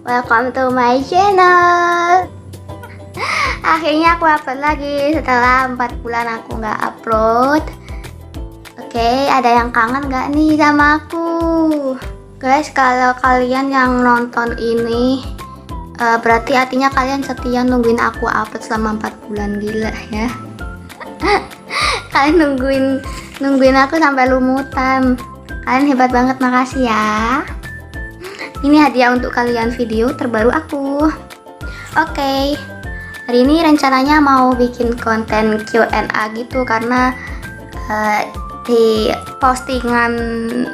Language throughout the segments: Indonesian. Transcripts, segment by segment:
welcome to my channel. Akhirnya aku upload lagi setelah 4 bulan aku nggak upload. Oke, ada yang kangen nggak nih sama aku? Guys, kalau kalian yang nonton ini berarti artinya kalian setia nungguin aku upload selama 4 bulan, gila ya. Kalian nungguin aku sampai lumutan. Kalian hebat banget, makasih ya. Ini hadiah untuk kalian video terbaru aku. Oke, hari ini rencananya mau bikin konten Q&A gitu karena di postingan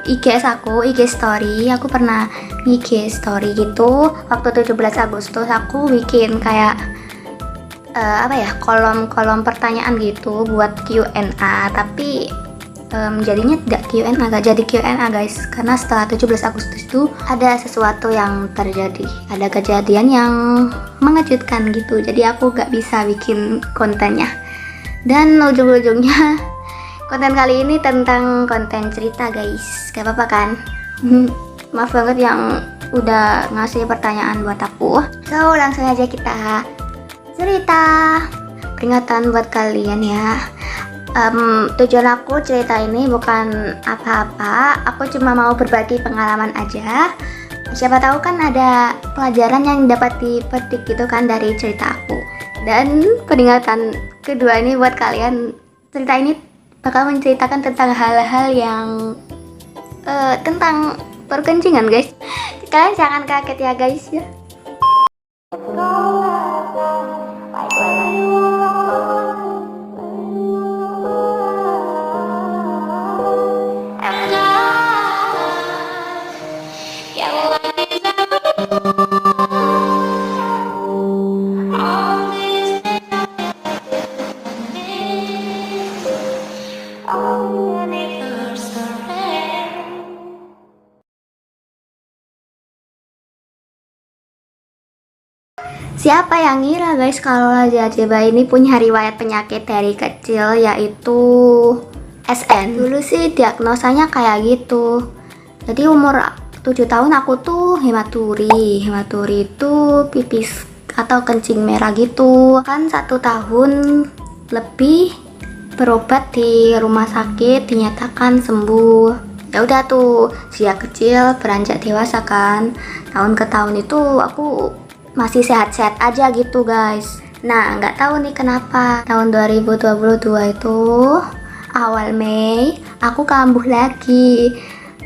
IG aku, IG story, aku pernah IG story gitu waktu 17 Agustus aku bikin kayak kolom pertanyaan gitu buat Q&A, tapi jadinya tidak Q&A, gak jadi Q&A guys, karena setelah 17 Agustus itu ada sesuatu yang terjadi, ada kejadian yang mengejutkan gitu, jadi aku gak bisa bikin kontennya. Dan ujung-ujungnya konten kali ini tentang konten cerita guys, gak apa-apa kan? Maaf banget yang udah ngasih pertanyaan buat aku. So langsung aja kita cerita. Peringatan buat kalian ya, tujuan aku cerita ini bukan apa-apa, aku cuma mau berbagi pengalaman aja. Siapa tahu kan ada pelajaran yang dapat dipetik gitu kan dari cerita aku. Dan peringatan kedua ini buat kalian, cerita ini bakal menceritakan tentang hal-hal yang tentang perkencingan guys. Kalian jangan kaget ya guys ya. Siapa yang ngira guys kalau Raja Jeba ini punya riwayat penyakit dari kecil, yaitu SN. Dulu sih diagnosanya kayak gitu. Jadi umur 7 tahun aku tuh hematuri. Hematuri itu pipis atau kencing merah gitu. Kan 1 tahun lebih berobat di rumah sakit, dinyatakan sembuh. Ya udah tuh, sejak kecil beranjak dewasa kan. Tahun ke tahun itu aku masih sehat-sehat aja gitu guys. Nah, nggak tahu nih kenapa tahun 2022 itu awal Mei aku kambuh lagi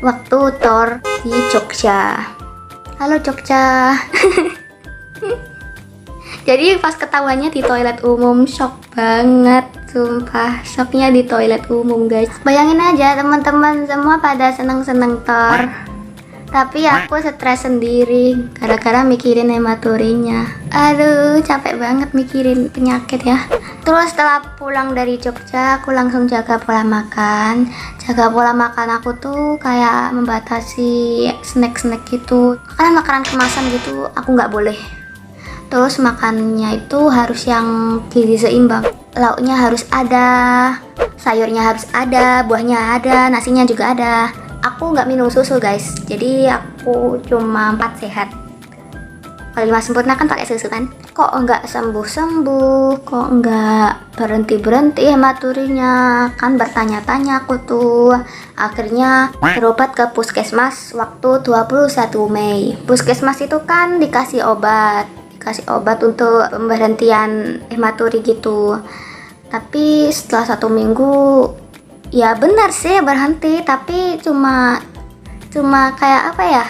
waktu tour di Jogja. Halo Jogja. Jadi pas ketahuannya di toilet umum, shock banget, sumpah shocknya di toilet umum guys. Bayangin aja teman-teman semua pada seneng-seneng tour, tapi aku stres sendiri gara-gara mikirin hematurinya. Aduh, capek banget mikirin penyakit ya. Terus setelah pulang dari Jogja, aku langsung jaga pola makan. Jaga pola makan aku tuh kayak membatasi snack-snack gitu. Karena makanan kemasan gitu aku nggak boleh. Terus makannya itu harus yang gizi seimbang. Lauknya harus ada, sayurnya harus ada, buahnya ada, nasinya juga ada. Aku nggak minum susu guys, jadi aku cuma 4 sehat. Kalau 5 sempurna kan pakai susu kan. Kok nggak sembuh-sembuh, kok nggak berhenti-berhenti hematurinya, kan bertanya-tanya aku tuh. Akhirnya berobat ke puskesmas waktu 21 Mei. Puskesmas itu kan dikasih obat untuk pemberhentian hematuri gitu. Tapi setelah 1 minggu ya benar sih berhenti, tapi cuma kayak apa ya,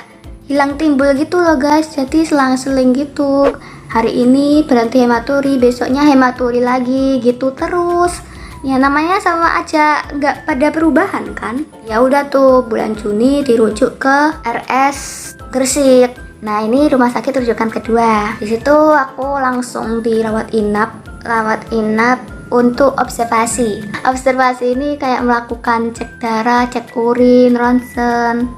hilang timbul gitu loh guys. Jadi selang-seling gitu, hari ini berhenti hematuri, besoknya hematuri lagi gitu terus. Ya namanya sama aja nggak pada perubahan kan. Ya udah tuh bulan Juni dirujuk ke RS Gresik. Nah ini rumah sakit rujukan kedua. Di situ aku langsung dirawat inap untuk observasi. Observasi ini kayak melakukan cek darah, cek urin, ronsen,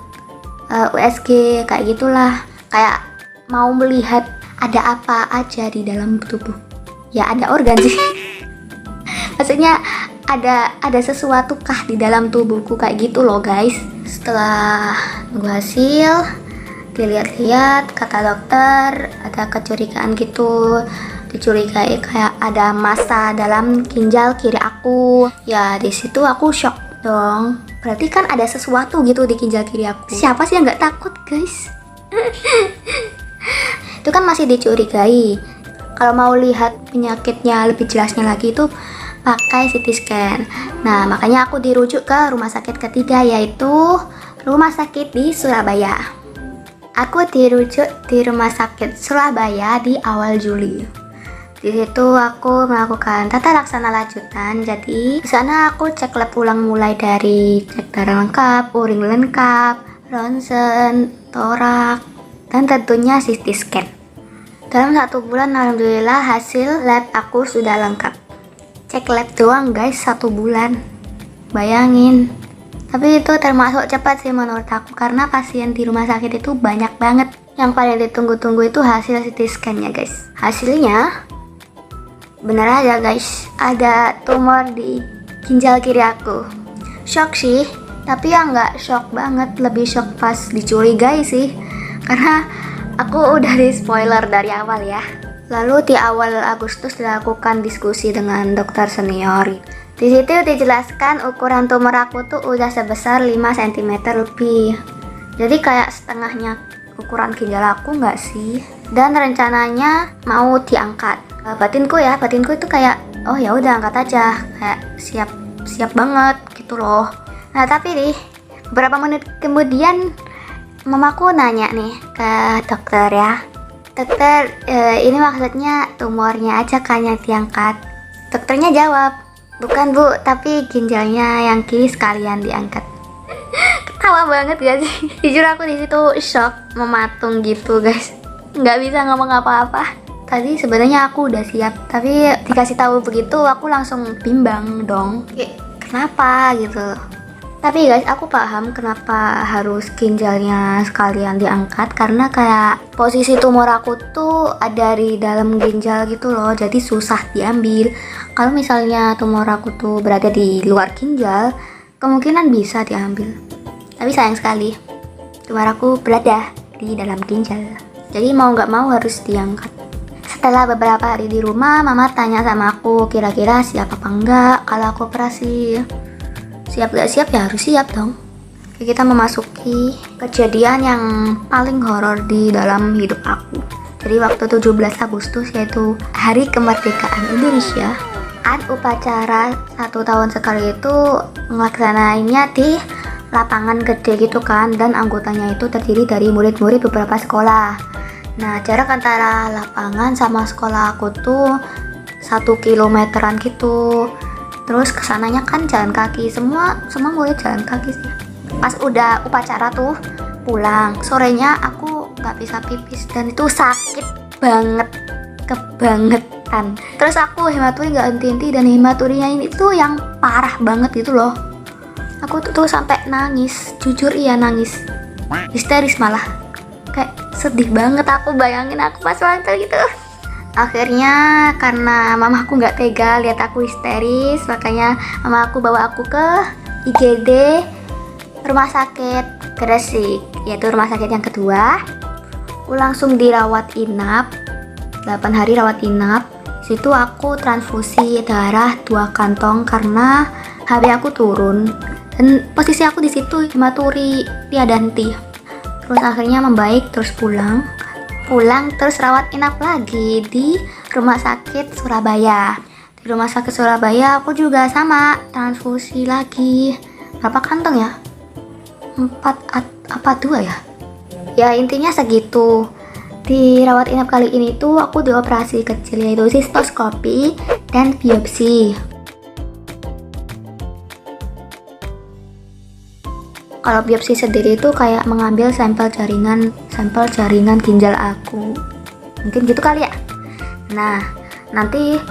USG, kayak gitulah. Kayak mau melihat ada apa aja di dalam tubuh. Ya ada organ sih. Maksudnya ada sesuatu kah di dalam tubuhku kayak gitu loh guys. Setelah nunggu hasil, Dilihat-lihat kata dokter ada kecurigaan gitu, dicurigai kayak ada massa dalam ginjal kiri aku. Ya di situ aku shock dong. Berarti kan ada sesuatu gitu di ginjal kiri aku. Siapa sih yang nggak takut guys? Itu kan masih dicurigai. Kalau mau lihat penyakitnya lebih jelasnya lagi itu pakai CT scan. Nah makanya aku dirujuk ke rumah sakit ketiga, yaitu rumah sakit di Surabaya. Aku dirujuk di rumah sakit Surabaya di awal Juli. Di situ aku melakukan tata laksana lanjutan. Jadi di sana aku cek lab ulang mulai dari cek darah lengkap, urin lengkap, ronsen, torak, dan tentunya CT scan. Dalam 1 bulan alhamdulillah hasil lab aku sudah lengkap. Cek lab doang guys 1 bulan. Bayangin. Tapi itu termasuk cepat sih menurut aku, karena pasien di rumah sakit itu banyak banget. Yang paling ditunggu-tunggu itu hasil CT scan-nya guys. Hasilnya bener aja guys, ada tumor di ginjal kiri aku. Shock sih, tapi ya nggak shock banget, lebih shock pas dicurigai sih. Karena aku udah di spoiler dari awal ya. Lalu di awal Agustus dilakukan diskusi dengan dokter senior. Di situ dijelaskan ukuran tumor aku tuh udah sebesar 5 cm lebih. Jadi kayak setengahnya ukuran ginjal aku nggak sih? Dan rencananya mau diangkat. Batinku itu kayak oh ya udah angkat aja, kayak siap banget gitu loh. Nah tapi nih beberapa menit kemudian mamaku nanya nih ke dokter ya, dokter ini maksudnya tumornya aja kan yang diangkat? Dokternya jawab, bukan bu, tapi ginjalnya yang kiri sekalian diangkat. Ketawa banget gak sih? Jujur aku di situ shock, mematung gitu guys, nggak bisa ngomong apa-apa. Tadi sebenarnya aku udah siap, tapi dikasih tahu begitu aku langsung bimbang dong. Kenapa gitu? Tapi guys, aku paham kenapa harus ginjalnya sekalian diangkat, karena kayak posisi tumor aku tuh ada di dalam ginjal gitu loh, jadi susah diambil. Kalau misalnya tumor aku tuh berada di luar ginjal, kemungkinan bisa diambil. Tapi sayang sekali, tumor aku berada di dalam ginjal, jadi mau nggak mau harus diangkat. Setelah beberapa hari di rumah, mama tanya sama aku kira-kira siap apa enggak kalau aku operasi. Siap gak siap ya harus siap dong. Kita memasuki kejadian yang paling horor di dalam hidup aku. Jadi waktu 17 Agustus, yaitu hari kemerdekaan Indonesia, upacara 1 tahun sekali itu ngelaksanainnya di lapangan gede gitu kan, dan anggotanya itu terdiri dari murid-murid beberapa sekolah. Nah jarak antara lapangan sama sekolah aku tuh 1 kilometeran gitu. Terus kesananya kan jalan kaki, semua murid jalan kaki sih. Pas udah upacara tuh pulang, sorenya aku nggak bisa pipis dan itu sakit banget, kebangetan. Terus aku hematuri nggak henti-henti, dan hematurinya ini tuh yang parah banget gitu loh. Aku tuh sampai nangis, jujur iya nangis, histeris malah, kayak sedih banget aku bayangin aku pas waktu gitu. Akhirnya karena mamaku nggak tega lihat aku histeris, makanya mamaku bawa aku ke IGD rumah sakit Gresik, yaitu rumah sakit yang kedua. Aku langsung dirawat inap, 8 hari rawat inap. Situ aku transfusi darah 2 kantong karena HB aku turun, dan posisi aku di situ hematuri tiada henti. Terus akhirnya membaik, terus pulang terus rawat inap lagi di rumah sakit Surabaya. Di rumah sakit Surabaya aku juga sama transfusi lagi. Berapa kantong ya? 4 apa 2 ya? Ya intinya segitu. Di rawat inap kali ini tuh aku dioperasi kecil, yaitu sistoskopi dan biopsi. Kalau biopsi sendiri itu kayak mengambil sampel jaringan ginjal aku, mungkin gitu kali ya. Nah nanti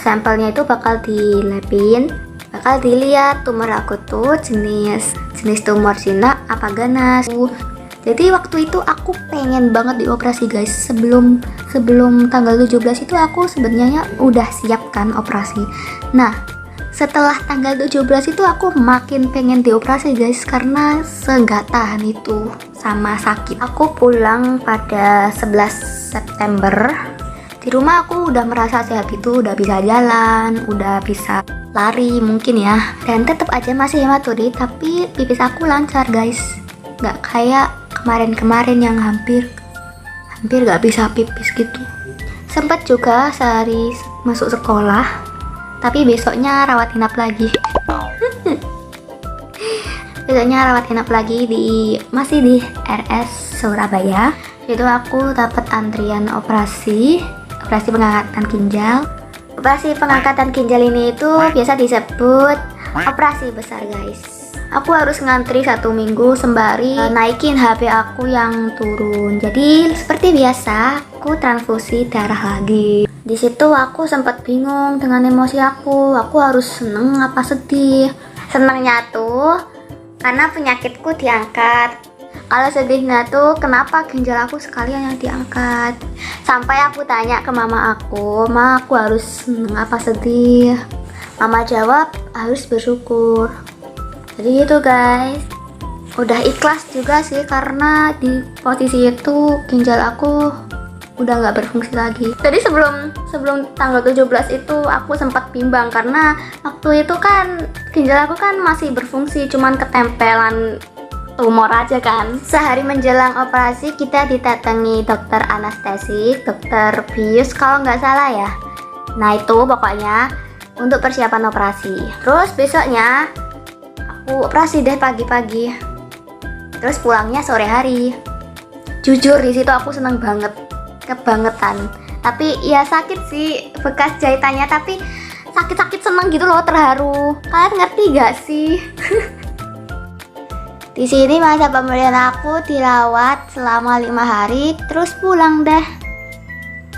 sampelnya itu bakal dilabin, bakal dilihat tumor aku tuh jenis tumor jinak apa ganas. Jadi waktu itu aku pengen banget dioperasi guys. Sebelum tanggal 17 itu aku sebenarnya udah siap kan operasi. Nah setelah tanggal 17 itu aku makin pengen dioperasi guys, karena seenggak tahan itu sama sakit. Aku pulang pada 11 September. Di rumah aku udah merasa sehat, itu udah bisa jalan, udah bisa lari mungkin ya. Dan tetap aja masih hematorit, tapi pipis aku lancar guys. Nggak kayak kemarin-kemarin yang hampir nggak bisa pipis gitu. Sempat juga sehari masuk sekolah, tapi besoknya rawat inap lagi. Besoknya rawat inap lagi masih di RS Surabaya. Itu aku dapat antrian operasi pengangkatan ginjal. Operasi pengangkatan ginjal ini itu biasa disebut operasi besar guys. Aku harus ngantri 1 minggu sembari naikin HB aku yang turun. Jadi seperti biasa aku transfusi darah lagi. Di situ aku sempat bingung dengan emosi aku. Aku harus seneng apa sedih? Senengnya tuh karena penyakitku diangkat. Kalau sedihnya tuh kenapa ginjal aku sekalian yang diangkat. Sampai aku tanya ke mama aku, "Ma, aku harus seneng apa sedih?" Mama jawab, "Harus bersyukur." Jadi gitu guys. Udah ikhlas juga sih karena di posisi itu ginjal aku udah nggak berfungsi lagi. Jadi sebelum tanggal 17 itu aku sempat bimbang karena waktu itu kan ginjal aku kan masih berfungsi, cuman ketempelan tumor aja kan. Sehari menjelang operasi kita didatangi dokter anestesik, dokter bius kalau nggak salah ya. Nah itu pokoknya untuk persiapan operasi. Terus besoknya aku operasi deh pagi-pagi. Terus pulangnya sore hari. Jujur di situ aku seneng banget, kebangetan. Tapi ya sakit sih bekas jahitannya, tapi sakit-sakit seneng gitu loh, terharu. Kalian ngerti gak sih? Di sini masa pemulihan aku dirawat selama 5 hari, terus pulang deh.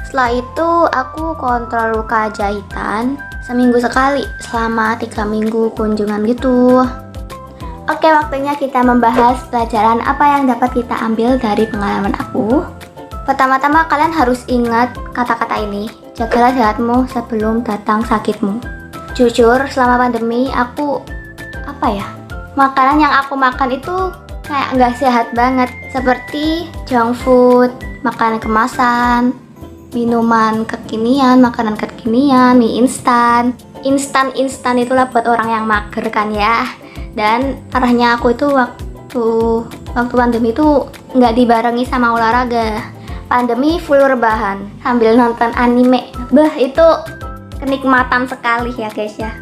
Setelah itu aku kontrol luka jahitan seminggu sekali selama 3 minggu kunjungan gitu. Oke, waktunya kita membahas pelajaran apa yang dapat kita ambil dari pengalaman aku. Pertama-tama kalian harus ingat kata-kata ini. Jagalah sehatmu sebelum datang sakitmu. Jujur selama pandemi aku makanan yang aku makan itu kayak nggak sehat banget, seperti junk food, makanan kemasan, minuman kekinian, makanan kekinian, mie instan itulah buat orang yang mager kan ya. Dan parahnya aku itu waktu pandemi itu nggak dibarengi sama olahraga. Pandemi full rebahan sambil nonton anime. Itu kenikmatan sekali ya guys ya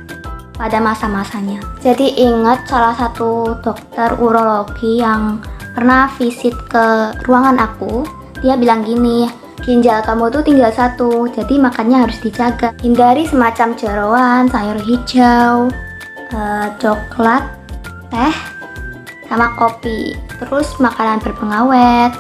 pada masa-masanya. Jadi ingat salah satu dokter urologi yang pernah visit ke ruangan aku, dia bilang gini, ginjal kamu tuh tinggal 1, jadi makannya harus dijaga. Hindari semacam jeroan, sayur hijau, coklat, teh, sama kopi. Terus makanan berpengawet.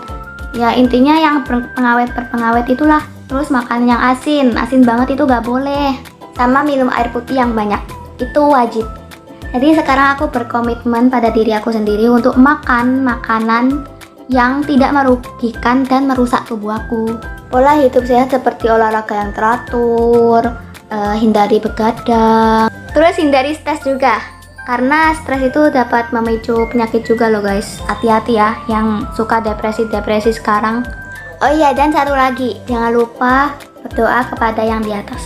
Ya intinya yang berpengawet itulah. Terus makan yang asin banget itu gak boleh. Sama minum air putih yang banyak. Itu wajib. Jadi sekarang aku berkomitmen pada diri aku sendiri untuk makan makanan yang tidak merugikan dan merusak tubuh aku. Pola hidup sehat seperti olahraga yang teratur, hindari begadang, terus hindari stres juga. Karena stres itu dapat memicu penyakit juga loh guys. Hati-hati ya yang suka depresi sekarang. Oh iya, dan satu lagi, jangan lupa berdoa kepada yang di atas.